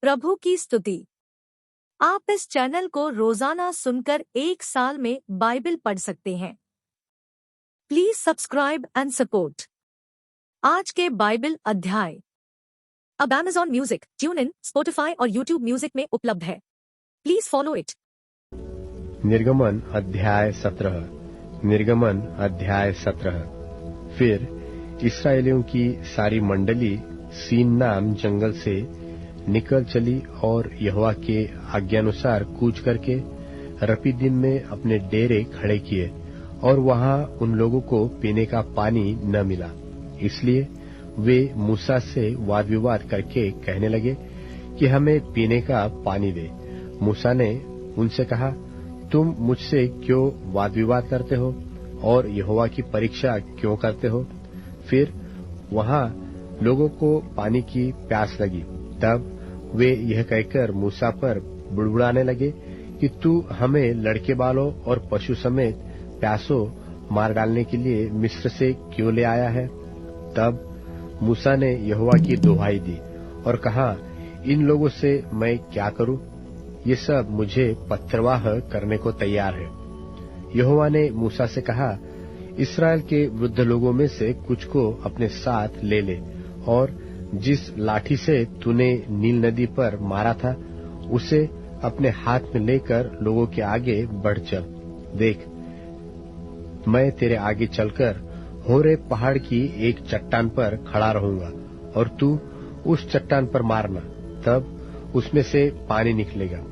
प्रभु की स्तुति। आप इस चैनल को रोजाना सुनकर 1 साल में बाइबल पढ़ सकते हैं। Please subscribe and support. आज के बाइबल अध्याय अब Amazon music, tune in, Spotify और यूट्यूब म्यूजिक में उपलब्ध है। Please follow it. निर्गमन अध्याय 17। निर्गमन अध्याय 17। फिर इस्राएलियों की सारी मंडली सीन नाम जंगल से निकल चली और यहोवा के आज्ञानुसार कूच करके रपीदीम में अपने डेरे खड़े किए, और वहां उन लोगों को पीने का पानी न मिला। इसलिए वे मूसा से वाद विवाद करके कहने लगे कि हमें पीने का पानी दे। मूसा ने उनसे कहा, तुम मुझसे क्यों वाद विवाद करते हो और यहोवा की परीक्षा क्यों करते हो? फिर वहां लोगों को पानी की प्यास लगी। तब वे यह कहकर मूसा पर बुड़बुड़ाने लगे कि तू हमें लड़के बालों और पशु समेत प्यासों मार डालने के लिए मिस्र से क्यों ले आया है? तब मूसा ने यहोवा की दुहाई दी और कहा, इन लोगों से मैं क्या करूं? ये सब मुझे पत्थरवाह करने को तैयार है। यहोवा ने मूसा से कहा, इस्राएल के वृद्ध लोगों में से कुछ को अपने साथ ले ले, और जिस लाठी से तूने नील नदी पर मारा था उसे अपने हाथ में लेकर लोगों के आगे बढ़ चल। देख, मैं तेरे आगे चलकर होरे पहाड़ की एक चट्टान पर खड़ा रहूंगा, और तू उस चट्टान पर मारना। तब उसमें से पानी निकलेगा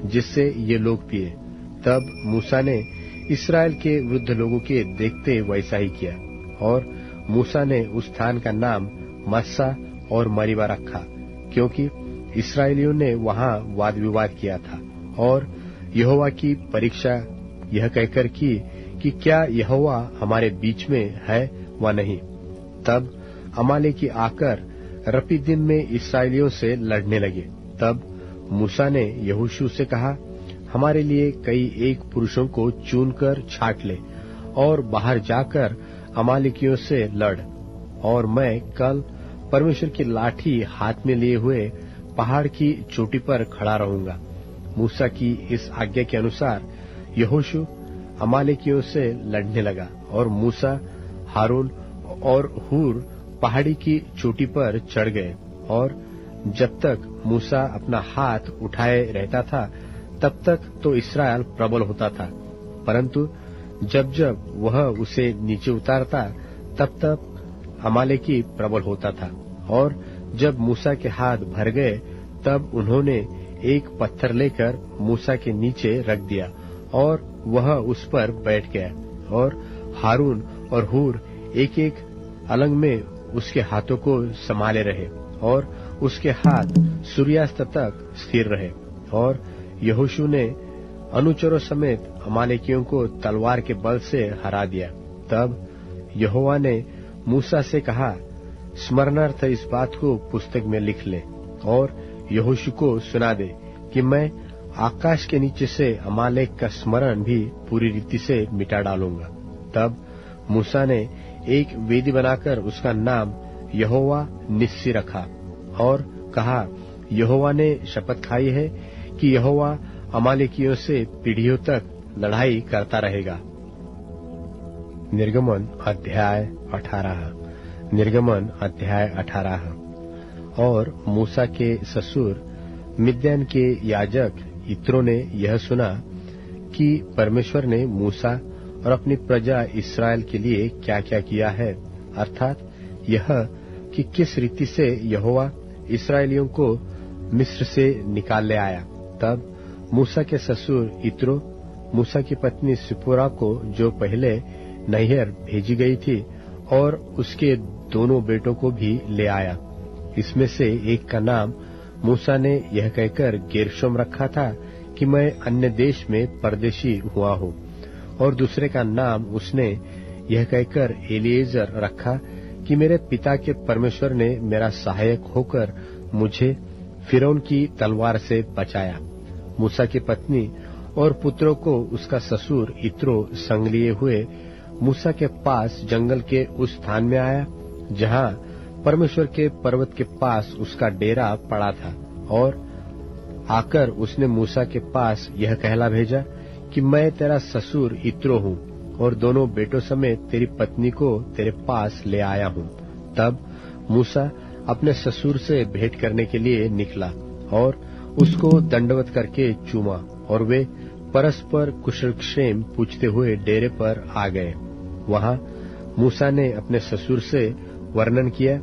जिससे ये लोग पिए। तब मूसा ने इस्राएल के वृद्ध लोगों के देखते वैसा ही किया, और मूसा ने उस स्थान का नाम मस्सा और मरीबा रखा, क्योंकि इस्राएलियों ने वहां वाद विवाद किया था और यहोवा की परीक्षा यह कहकर की कि क्या यहोवा हमारे बीच में है व नहीं। तब अमालेकी आकर रपीदीम में इस्राएलियों से लड़ने लगे। तब मूसा ने यहोशू से कहा, हमारे लिए कई एक पुरुषों को चुनकर छांट ले और बाहर जाकर अमालेकियों से लड़, और मैं कल परमेश्वर की लाठी हाथ में लिए हुए पहाड़ की चोटी पर खड़ा रहूंगा। मूसा की इस आज्ञा के अनुसार यहोशू अमालेकियों से लड़ने लगा, और मूसा, हारून और हूर पहाड़ी की चोटी पर चढ़ गए। और जब तक मूसा अपना हाथ उठाए रहता था तब तक तो इस्राएल प्रबल होता था, परंतु जब जब वह उसे नीचे उतारता तब तब अमालेकी प्रबल होता था। और जब मूसा के हाथ भर गए तब उन्होंने एक पत्थर लेकर मूसा के नीचे रख दिया, और वह उस पर बैठ गया, और हारून और हूर एक एक अलंग में उसके हाथों को संभाले रहे, और उसके हाथ सूर्यास्त तक स्थिर रहे। और यहोशू ने अनुचरों समेत अमालेकियों को तलवार के बल से हरा दिया। तब यहोवा ने मूसा से कहा, स्मरणार्थ इस बात को पुस्तक में लिख ले और यहोशू को सुना दे कि मैं आकाश के नीचे से अमालेक का स्मरण भी पूरी रीति से मिटा डालूंगा। तब मूसा ने एक वेदी बनाकर उसका नाम यहोवा निस्सी रखा, और कहा, यहोवा ने शपथ खाई है कि यहोवा अमालेकियों से पीढ़ियों तक लड़ाई करता रहेगा। निर्गमन अध्याय 18। निर्गमन अध्याय 18। और मूसा के ससुर मिद्यान के याजक यित्रो ने यह सुना कि परमेश्वर ने मूसा और अपनी प्रजा इस्राएल के लिए क्या क्या किया है, अर्थात यह कि किस रीति से यहोवा इस्राएलियों को मिस्र से निकाल ले आया। तब मूसा के ससुर यित्रो मूसा की पत्नी सिपोरा को, जो पहले नैहर भेजी गई थी, और उसके दोनों बेटों को भी ले आया। इसमें से एक का नाम मूसा ने यह कहकर गेर्शोम रखा था कि मैं अन्य देश में परदेशी हुआ हूँ, और दूसरे का नाम उसने यह कहकर एलिएजर रखा कि मेरे पिता के परमेश्वर ने मेरा सहायक होकर मुझे फिरौन की तलवार से बचाया। मूसा की पत्नी और पुत्रों को उसका ससुर यित्रो संग लिए हुए मूसा के पास जंगल के उस स्थान में आया जहाँ परमेश्वर के पर्वत के पास उसका डेरा पड़ा था, और आकर उसने मूसा के पास यह कहला भेजा कि मैं तेरा ससुर इत्रो हूँ और दोनों बेटों समेत तेरी पत्नी को तेरे पास ले आया हूँ। तब मूसा अपने ससुर से भेंट करने के लिए निकला और उसको दंडवत करके चूमा और वे परस्पर कुशलक्षेम पूछते हुए डेरे पर आ गए। वहां मूसा ने अपने ससुर से वर्णन किया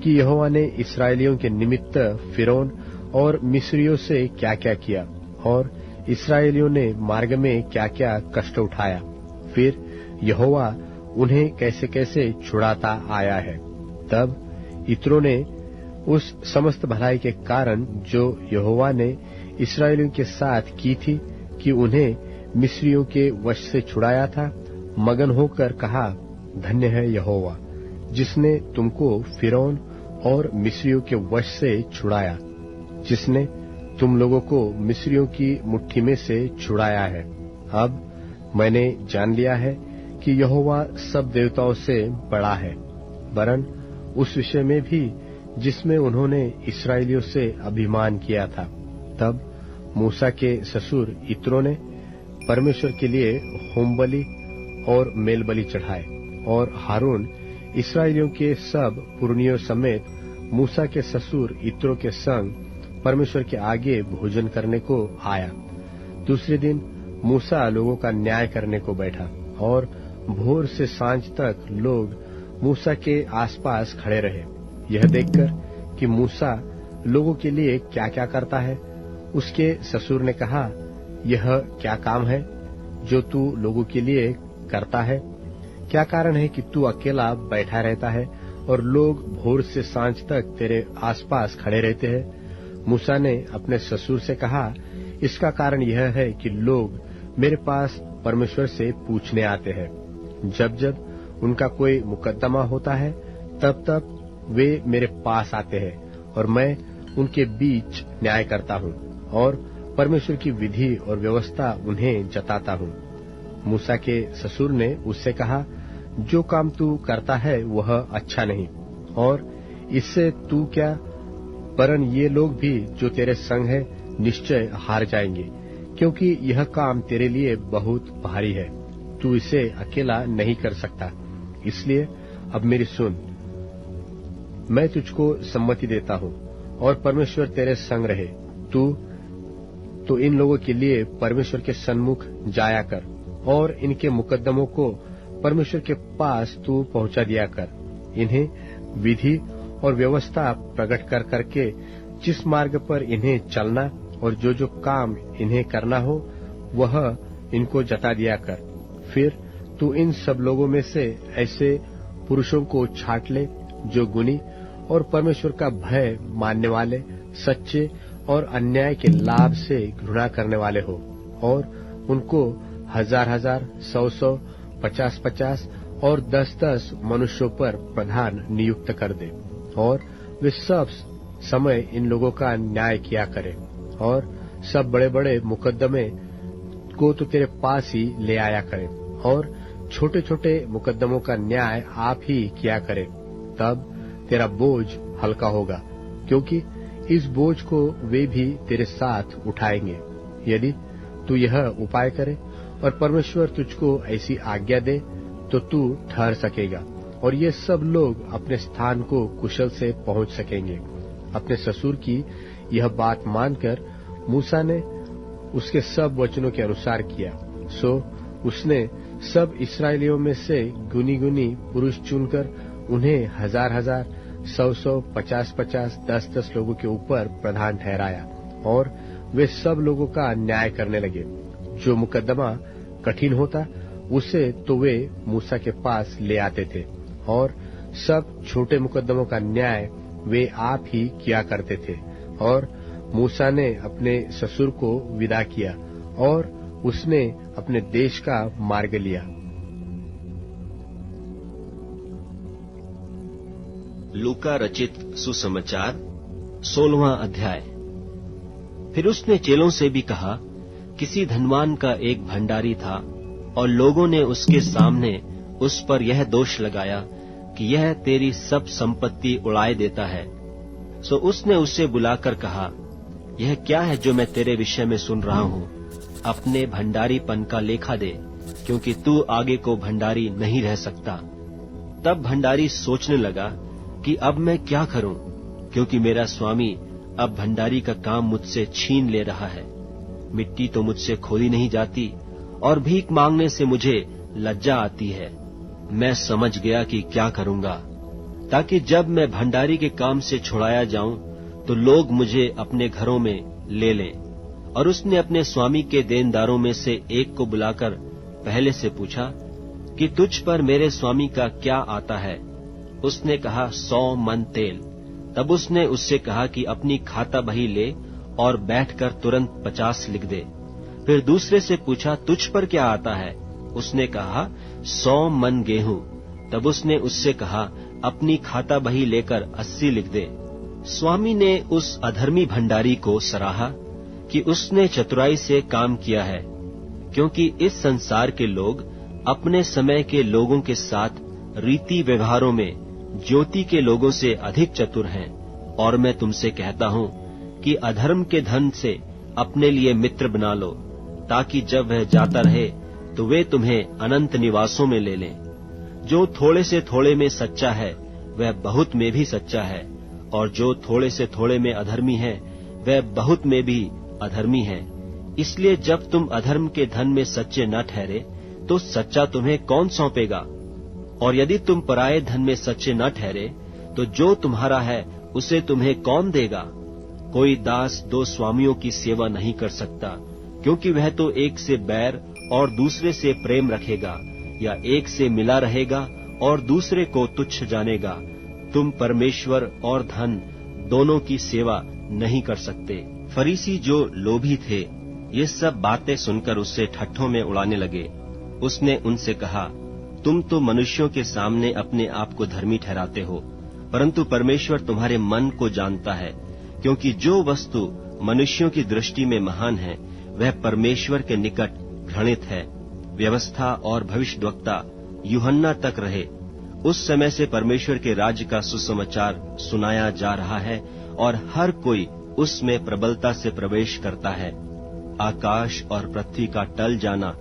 कि यहोवा ने इस्राएलियों के निमित्त फिरौन और मिस्रियों से क्या क्या किया और इस्राएलियों ने मार्ग में क्या क्या कष्ट उठाया, फिर यहोवा उन्हें कैसे कैसे छुड़ाता आया है। तब इत्रो ने उस समस्त भलाई के कारण जो यहोवा ने इस्राएलियों के साथ की थी कि उन्हें मिस्रियों के वश से छुड़ाया था, मगन होकर कहा, धन्य है यहोवा जिसने तुमको फिरौन और मिस्रियों के वश से छुड़ाया, जिसने तुम लोगों को मिस्रियों की मुट्ठी में से छुड़ाया है। अब मैंने जान लिया है कि यहोवा सब देवताओं से बड़ा है, वरन उस विषय में भी जिसमें उन्होंने इस्राएलियों से अभिमान किया था। तब मूसा के ससुर इत्रो ने परमेश्वर के लिए होमबलि और मेलबलि चढ़ाए और हारून इस्राएलियों के सब पुरनियों समेत मूसा के ससुर इत्रो के संग परमेश्वर के आगे भोजन करने को आया। दूसरे दिन मूसा लोगों का न्याय करने को बैठा और भोर से सांझ तक लोग मूसा के आसपास खड़े रहे। यह देखकर कि मूसा लोगों के लिए क्या क्या करता है, उसके ससुर ने कहा, यह क्या काम है जो तू लोगों के लिए करता है? क्या कारण है कि तू अकेला बैठा रहता है और लोग भोर से सांझ तक तेरे आसपास खड़े रहते हैं? मूसा ने अपने ससुर से कहा, इसका कारण यह है कि लोग मेरे पास परमेश्वर से पूछने आते हैं। जब जब उनका कोई मुकदमा होता है तब तब वे मेरे पास आते हैं और मैं उनके बीच न्याय करता हूँ और परमेश्वर की विधि और व्यवस्था उन्हें जताता हूँ। मूसा के ससुर ने उससे कहा, जो काम तू करता है वह अच्छा नहीं, और इससे तू क्या, वरन ये लोग भी जो तेरे संग है निश्चय हार जाएंगे, क्योंकि यह काम तेरे लिए बहुत भारी है, तू इसे अकेला नहीं कर सकता। इसलिए अब मेरी सुन, मैं तुझको सम्मति देता हूँ और परमेश्वर तेरे संग रहे। तू तो इन लोगों के लिए परमेश्वर के सन्मुख जाया कर और इनके मुकद्दमों को परमेश्वर के पास तू पहुंचा दिया कर। इन्हें विधि और व्यवस्था प्रकट कर करके जिस मार्ग पर इन्हें चलना और जो जो काम इन्हें करना हो वह इनको जता दिया कर। फिर तू इन सब लोगों में से ऐसे पुरुषों को छांट ले जो गुणी और परमेश्वर का भय मानने वाले, सच्चे और अन्याय के लाभ से घृणा करने वाले हो, और उनको 1000-1000, 100-100, 50-50 और 10-10 मनुष्यों पर प्रधान नियुक्त कर दे, और वे सब समय इन लोगों का न्याय किया करे, और सब बड़े बड़े मुकद्दमे को तो तेरे पास ही ले आया करे, और छोटे छोटे मुकद्दमों का न्याय आप ही किया करे। तब तेरा बोझ हल्का होगा, क्योंकि इस बोझ को वे भी तेरे साथ उठाएंगे। यदि तू यह उपाय करे और परमेश्वर तुझको ऐसी आज्ञा दे तो तू ठहर सकेगा और ये सब लोग अपने स्थान को कुशल से पहुंच सकेंगे। अपने ससुर की यह बात मानकर मूसा ने उसके सब वचनों के अनुसार किया। सो उसने सब इस्राएलियों में से गुनी गुनी पुरुष चुनकर उन्हें 1000-1000, 100-100, 50-50, 10-10 लोगों के ऊपर प्रधान ठहराया, और वे सब लोगों का न्याय करने लगे। जो मुकद्दमा कठिन होता उसे तो वे मूसा के पास ले आते थे, और सब छोटे मुकद्दमों का न्याय वे आप ही किया करते थे। और मूसा ने अपने ससुर को विदा किया और उसने अपने देश का मार्ग लिया। लूका रचित सुसमाचार 16वां अध्याय। फिर उसने चेलों से भी कहा, किसी धनवान का एक भंडारी था और लोगों ने उसके सामने उस पर यह दोष लगाया कि यह तेरी सब संपत्ति उड़ाए देता है। सो उसने उसे बुलाकर कहा, यह क्या है जो मैं तेरे विषय में सुन रहा हूँ? अपने भंडारीपन का लेखा दे, क्योंकि तू आगे को भंडारी नहीं रह सकता। तब भंडारी सोचने लगा कि अब मैं क्या करूं, क्योंकि मेरा स्वामी अब भंडारी का काम मुझसे छीन ले रहा है। मिट्टी तो मुझसे खोदी नहीं जाती और भीख मांगने से मुझे लज्जा आती है। मैं समझ गया कि क्या करूंगा, ताकि जब मैं भंडारी के काम से छुड़ाया जाऊं तो लोग मुझे अपने घरों में ले लें। और उसने अपने स्वामी के देनदारों में से एक को बुलाकर पहले से पूछा कि तुझ पर मेरे स्वामी का क्या आता है? उसने कहा 100 मन तेल। तब उसने उससे कहा कि अपनी खाता बही ले और बैठकर तुरंत 50 लिख दे। फिर दूसरे से पूछा तुझ पर क्या आता है? उसने कहा 100 मन गेहूं। तब उसने उससे कहा अपनी खाता बही लेकर 80 लिख दे। स्वामी ने उस अधर्मी भंडारी को सराहा कि उसने चतुराई से काम किया है, क्योंकि इस संसार के लोग अपने समय के लोगों के साथ रीति व्यवहारों में ज्योति के लोगों से अधिक चतुर हैं। और मैं तुमसे कहता हूँ कि अधर्म के धन से अपने लिए मित्र बना लो, ताकि जब वह जाता रहे तो वे तुम्हें अनंत निवासों में ले लें। जो थोड़े से थोड़े में सच्चा है वह बहुत में भी सच्चा है, और जो थोड़े से थोड़े में अधर्मी है वह बहुत में भी अधर्मी है। इसलिए जब तुम अधर्म के धन में सच्चे न ठहरे तो सच्चा तुम्हें कौन सौंपेगा? और यदि तुम पराये धन में सच्चे न ठहरे तो जो तुम्हारा है उसे तुम्हें कौन देगा? कोई दास 2 स्वामियों की सेवा नहीं कर सकता, क्योंकि वह तो एक से बैर और दूसरे से प्रेम रखेगा, या एक से मिला रहेगा और दूसरे को तुच्छ जानेगा। तुम परमेश्वर और धन दोनों की सेवा नहीं कर सकते। फरीसी जो लोभी थे ये सब बातें सुनकर उससे ठट्ठों में उड़ाने लगे। उसने उनसे कहा, तुम तो मनुष्यों के सामने अपने आप को धर्मी ठहराते हो, परंतु परमेश्वर तुम्हारे मन को जानता है, क्योंकि जो वस्तु मनुष्यों की दृष्टि में महान है वह परमेश्वर के निकट घृणित है। व्यवस्था और भविष्यद्वक्ता यूहन्ना तक रहे, उस समय से परमेश्वर के राज्य का सुसमाचार सुनाया जा रहा है और हर कोई उसमें प्रबलता से प्रवेश करता है। आकाश और पृथ्वी का टल जाना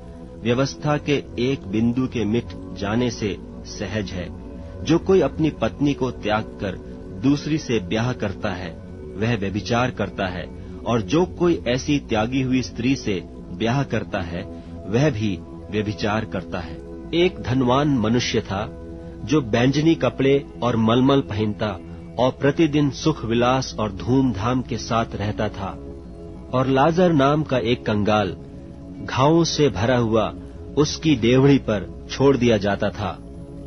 व्यवस्था के एक बिंदु के मिट जाने से सहज है। जो कोई अपनी पत्नी को त्याग कर दूसरी से ब्याह करता है वह व्यभिचार करता है, और जो कोई ऐसी त्यागी हुई स्त्री से ब्याह करता है वह भी व्यभिचार करता है। एक धनवान मनुष्य था जो बैंजनी कपड़े और मलमल पहनता और प्रतिदिन सुख विलास और धूमधाम के साथ रहता था। और लाजर नाम का एक कंगाल घावों से भरा हुआ उसकी डेवढ़ी पर छोड़ दिया जाता था,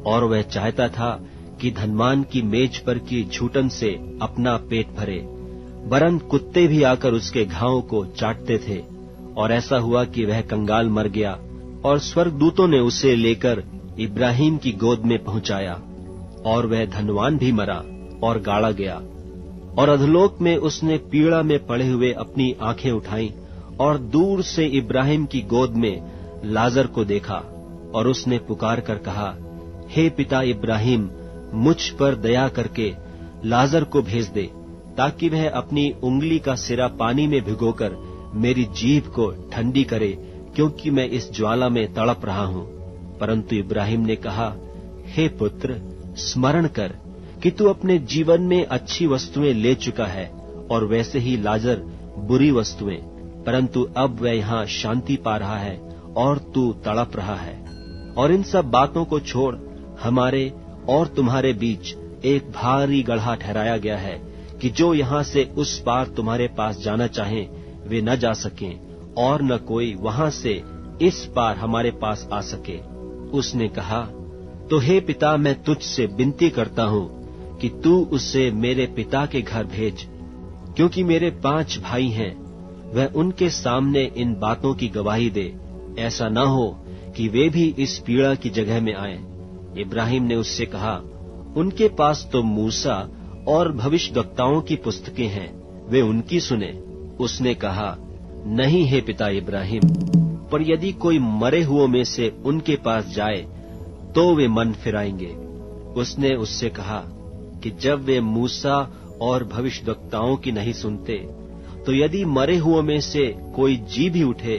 और वह चाहता था कि धनवान की मेज पर की झूठन से अपना पेट भरे, वरन कुत्ते भी आकर उसके घावों को चाटते थे। और ऐसा हुआ कि वह कंगाल मर गया और स्वर्गदूतों ने उसे लेकर इब्राहिम की गोद में पहुंचाया, और वह धनवान भी मरा और गाड़ा गया। और अधोलोक में उसने पीड़ा में पड़े हुए अपनी आंखें उठाईं और दूर से इब्राहिम की गोद में लाजर को देखा, और उसने पुकार कर कहा, हे पिता इब्राहिम, मुझ पर दया करके लाजर को भेज दे, ताकि वह अपनी उंगली का सिरा पानी में भिगोकर मेरी जीभ को ठंडी करे, क्योंकि मैं इस ज्वाला में तड़प रहा हूँ। परंतु इब्राहिम ने कहा, हे पुत्र, स्मरण कर कि तू अपने जीवन में अच्छी वस्तुएं ले चुका है, और वैसे ही लाजर बुरी वस्तुएं, परंतु अब वह यहाँ शांति पा रहा है और तू तड़प रहा है। और इन सब बातों को छोड़ हमारे और तुम्हारे बीच एक भारी गड्ढा ठहराया गया है, कि जो यहाँ से उस पार तुम्हारे पास जाना चाहें वे न जा सकें, और न कोई वहाँ से इस पार हमारे पास आ सके। उसने कहा, तो हे पिता, मैं तुझसे विनती करता हूँ कि तू उसे मेरे पिता के घर भेज, क्योंकि मेरे 5 भाई हैं। वह उनके सामने इन बातों की गवाही दे, ऐसा न हो कि वे भी इस पीड़ा की जगह में आएं। इब्राहिम ने उससे कहा, उनके पास तो मूसा और भविष्यद्वक्ताओं की पुस्तकें हैं, वे उनकी सुने। उसने कहा, नहीं हे पिता इब्राहिम, पर यदि कोई मरे हुओं में से उनके पास जाए तो वे मन फिराएंगे। उसने उससे कहा कि जब वे मूसा और भविष्यद्वक्ताओं की नहीं सुनते तो यदि मरे हुओं में से कोई जी भी उठे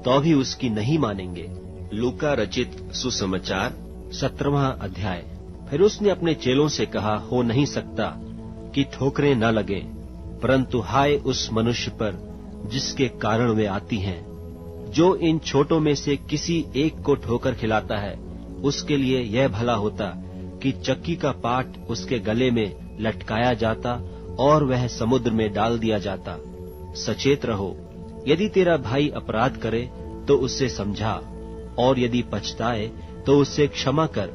तो भी उसकी नहीं मानेंगे। लूका रचित सुसमाचार 17वां अध्याय। फिर उसने अपने चेलों से कहा, हो नहीं सकता कि ठोकरें न लगें, परंतु हाय उस मनुष्य पर जिसके कारण वे आती हैं। जो इन छोटों में से किसी एक को ठोकर खिलाता है, उसके लिए यह भला होता कि चक्की का पाट उसके गले में लटकाया जाता और वह समुद्र में डाल दिया जाता। सचेत रहो, यदि तेरा भाई अपराध करे तो उससे समझा, और यदि पछताए तो उससे क्षमा कर।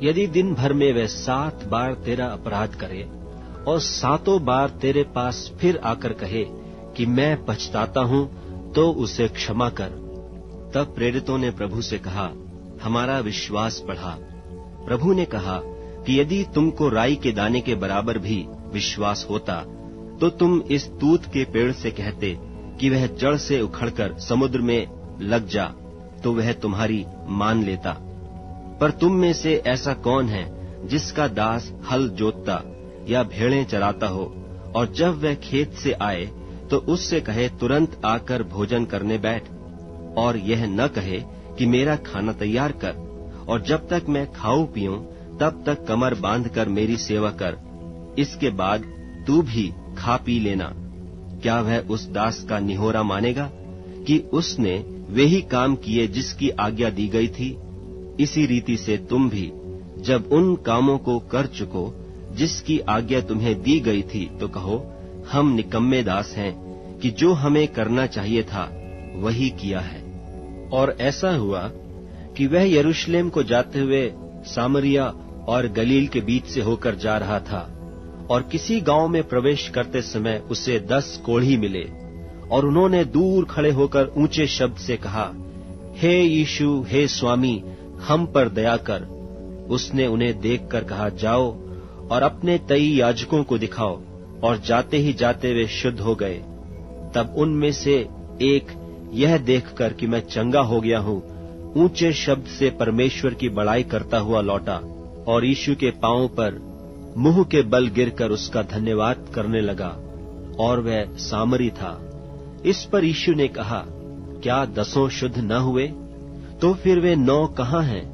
यदि दिन भर में वह 7 बार तेरा अपराध करे और 7 बार तेरे पास फिर आकर कहे कि मैं पछताता हूँ, तो उसे क्षमा कर। तब प्रेरितों ने प्रभु से कहा, हमारा विश्वास बढ़ा। प्रभु ने कहा कि यदि तुमको राई के दाने के बराबर भी विश्वास होता, तो तुम इस तूत के पेड़ से कहते कि वह जड़ से उखड़कर समुद्र में लग जा, तो वह तुम्हारी मान लेता। पर तुम में से ऐसा कौन है जिसका दास हल जोतता या भेड़ें चराता हो, और जब वह खेत से आए तो उससे कहे तुरंत आकर भोजन करने बैठ, और यह न कहे कि मेरा खाना तैयार कर, और जब तक मैं खाऊं पीऊं तब तक कमर बांधकर मेरी सेवा कर, इसके बाद तू भी खा पी लेना। क्या वह उस दास का निहोरा मानेगा कि उसने वे ही काम किए जिसकी आज्ञा दी गई थी? इसी रीति से तुम भी जब उन कामों को कर चुको जिसकी आज्ञा तुम्हें दी गई थी, तो कहो, हम निकम्मे दास हैं कि जो हमें करना चाहिए था वही किया है। और ऐसा हुआ कि वह यरूशलेम को जाते हुए सामरिया और गलील के बीच से होकर जा रहा था, और किसी गांव में प्रवेश करते समय उसे 10 कोढ़ी मिले, और उन्होंने दूर खड़े होकर ऊंचे शब्द से कहा, हे यीशु, हे स्वामी, हम पर दया कर। उसने उन्हें देखकर कहा, जाओ और अपने 23 याजकों को दिखाओ, और जाते ही जाते वे शुद्ध हो गए। तब उनमें से एक यह देखकर कि मैं चंगा हो गया हूँ, ऊंचे शब्द से परमेश्वर की बड़ाई करता हुआ लौटा, और यीशु के पांवों पर मुंह के बल गिरकर उसका धन्यवाद करने लगा, और वह सामरी था। इस पर यीशु ने कहा, क्या 10 शुद्ध न हुए? तो फिर वे 9 कहाँ हैं?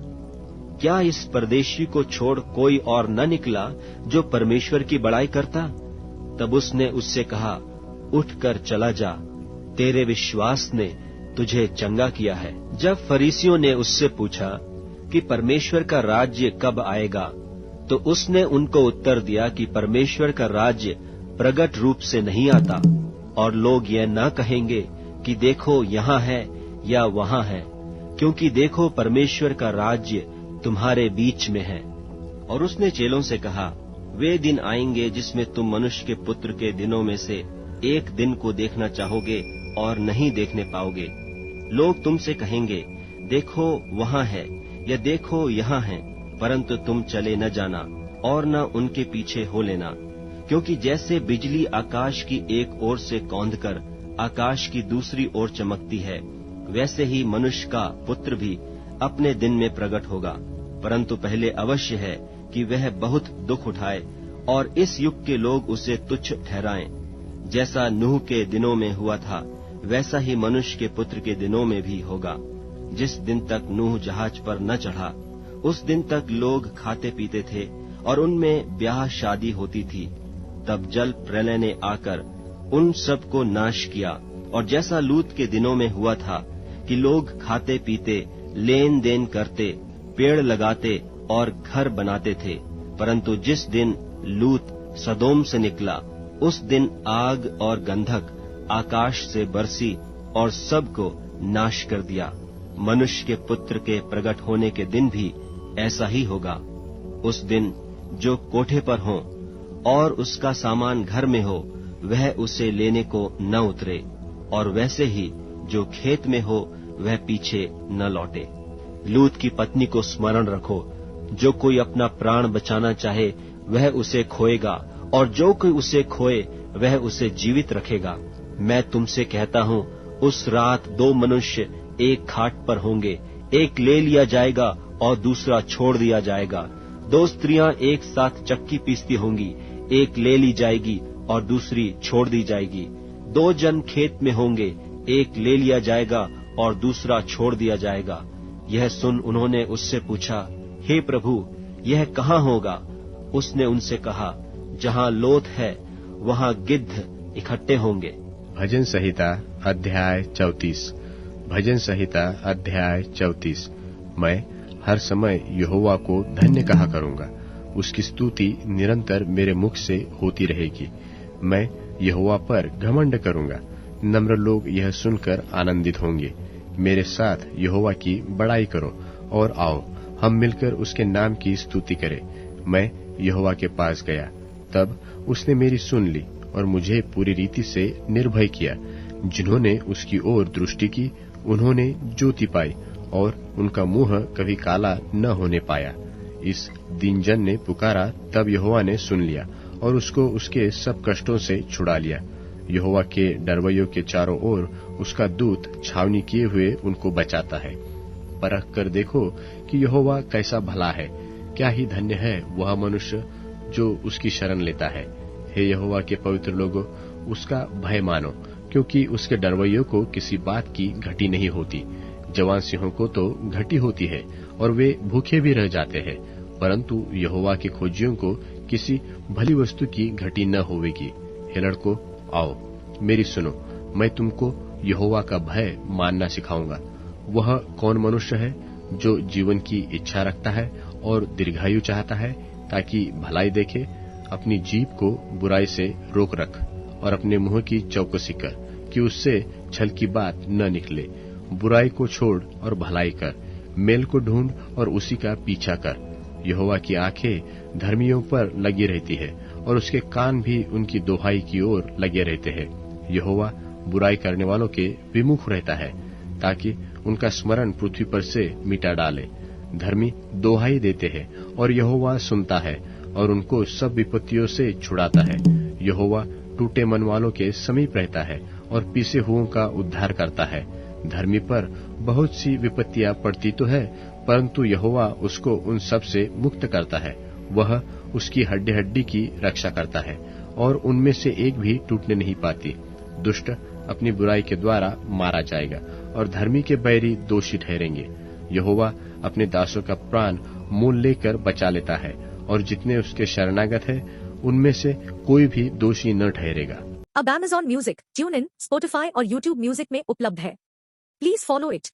क्या इस परदेशी को छोड़ कोई और न निकला जो परमेश्वर की बड़ाई करता? तब उसने उससे कहा, उठकर चला जा, तेरे विश्वास ने तुझे चंगा किया है। जब फरीसियों ने उससे पूछा कि परमेश्वर का राज्य कब आएगा, तो उसने उनको उत्तर दिया कि परमेश्वर का राज्य प्रगट रूप से नहीं आता, और लोग यह न कहेंगे कि देखो यहाँ है या वहाँ है, क्योंकि देखो परमेश्वर का राज्य तुम्हारे बीच में है। और उसने चेलों से कहा, वे दिन आएंगे जिसमें तुम मनुष्य के पुत्र के दिनों में से एक दिन को देखना चाहोगे और नहीं देखने पाओगे। लोग तुमसे कहेंगे, देखो वहाँ है या देखो यहाँ है, परंतु तुम चले न जाना और न उनके पीछे हो लेना, क्योंकि जैसे बिजली आकाश की एक ओर से कौंधकर आकाश की दूसरी ओर चमकती है, वैसे ही मनुष्य का पुत्र भी अपने दिन में प्रकट होगा। परंतु पहले अवश्य है कि वह बहुत दुख उठाए और इस युग के लोग उसे तुच्छ ठहराएं। जैसा नूह के दिनों में हुआ था, वैसा ही मनुष्य के पुत्र के दिनों में भी होगा। जिस दिन तक नूह जहाज पर न चढ़ा, उस दिन तक लोग खाते पीते थे और उनमें ब्याह शादी होती थी। तब जल प्रलय ने आकर उन सब को नाश किया। और जैसा लूत के दिनों में हुआ था कि लोग खाते पीते, लेन देन करते, पेड़ लगाते और घर बनाते थे, परंतु जिस दिन लूत सदोम से निकला, उस दिन आग और गंधक आकाश से बरसी और सबको नाश कर दिया। मनुष्य के पुत्र के प्रकट होने के दिन भी ऐसा ही होगा। उस दिन जो कोठे पर हो और उसका सामान घर में हो, वह उसे लेने को न उतरे, और वैसे ही जो खेत में हो वह पीछे न लौटे। लूत की पत्नी को स्मरण रखो। जो कोई अपना प्राण बचाना चाहे वह उसे खोएगा, और जो कोई उसे खोए वह उसे जीवित रखेगा। मैं तुमसे कहता हूँ, उस रात 2 मनुष्य एक खाट पर होंगे, एक ले लिया जाएगा और दूसरा छोड़ दिया जाएगा। 2 स्त्रियां एक साथ चक्की पीसती होंगी, एक ले ली जाएगी और दूसरी छोड़ दी जाएगी। 2 जन खेत में होंगे, एक ले लिया जाएगा और दूसरा छोड़ दिया जाएगा। यह सुन उन्होंने उससे पूछा, हे प्रभु, यह कहाँ होगा? उसने उनसे कहा, जहाँ लोथ है वहाँ गिद्ध इकट्ठे होंगे। भजन संहिता अध्याय 34। भजन संहिता अध्याय 34। मैं हर समय यहोवा को धन्य कहा करूंगा, उसकी स्तुति निरंतर मेरे मुख से होती रहेगी। मैं यहोवा पर घमंड करूंगा, नम्र लोग यह सुनकर आनंदित होंगे। मेरे साथ यहोवा की बड़ाई करो और आओ हम मिलकर उसके नाम की स्तुति करें। मैं यहोवा के पास गया, तब उसने मेरी सुन ली और मुझे पूरी रीति से निर्भय किया। जिन्होंने उसकी ओर दृष्टि की उन्होंने ज्योति पाई और उनका मुंह कभी काला न होने पाया। इस दीनजन ने पुकारा, तब यहोवा ने सुन लिया और उसको उसके सब कष्टों से छुड़ा लिया। यहोवा के डरवैयों के चारों ओर उसका दूत छावनी किए हुए उनको बचाता है। परख कर देखो कि यहोवा कैसा भला है। क्या ही धन्य है वह मनुष्य जो उसकी शरण लेता है। हे यहोवा के पवित्र लोगों, उसका भय मानो, क्योंकि उसके डरवैयों को किसी बात की घटी नहीं होती। जवान सिंहों को तो घटी होती है और वे भूखे भी रह जाते हैं, परंतु यहोवा के खोजियों को किसी भली वस्तु की घटी न होवेगी। हे लड़कों, आओ मेरी सुनो, मैं तुमको यहोवा का भय मानना सिखाऊंगा। वह कौन मनुष्य है जो जीवन की इच्छा रखता है और दीर्घायु चाहता है, ताकि भलाई देखे? अपनी जीभ को बुराई से रोक रख और अपने मुंह की चौकसी कर कि उससे छल की बात न निकले। बुराई को छोड़ और भलाई कर, मेल को ढूंढ और उसी का पीछा कर। यहोवा की आंखें धर्मियों पर लगी रहती है और उसके कान भी उनकी दोहाई की ओर लगे रहते हैं। यहोवा बुराई करने वालों के विमुख रहता है, ताकि उनका स्मरण पृथ्वी पर से मिटा डाले। धर्मी दोहाई देते हैं और यहोवा सुनता है और उनको सब विपत्तियों से छुड़ाता है। यहोवा टूटे मन वालों के समीप रहता है और पीसे हुओं का उद्धार करता है। धर्मी पर बहुत सी विपत्तियां पड़ती तो है, परंतु यहोवा उसको उन सब से मुक्त करता है। वह उसकी हड्डी हड्डी की रक्षा करता है और उनमें से एक भी टूटने नहीं पाती। दुष्ट अपनी बुराई के द्वारा मारा जाएगा और धर्मी के बैरी दोषी ठहरेंगे। यहोवा अपने दासों का प्राण मोल लेकर बचा लेता है और जितने उसके शरणागत है उनमें से कोई भी दोषी न ठहरेगा। अब Amazon music, tune in, Spotify और यूट्यूब म्यूजिक में उपलब्ध है। Please follow it.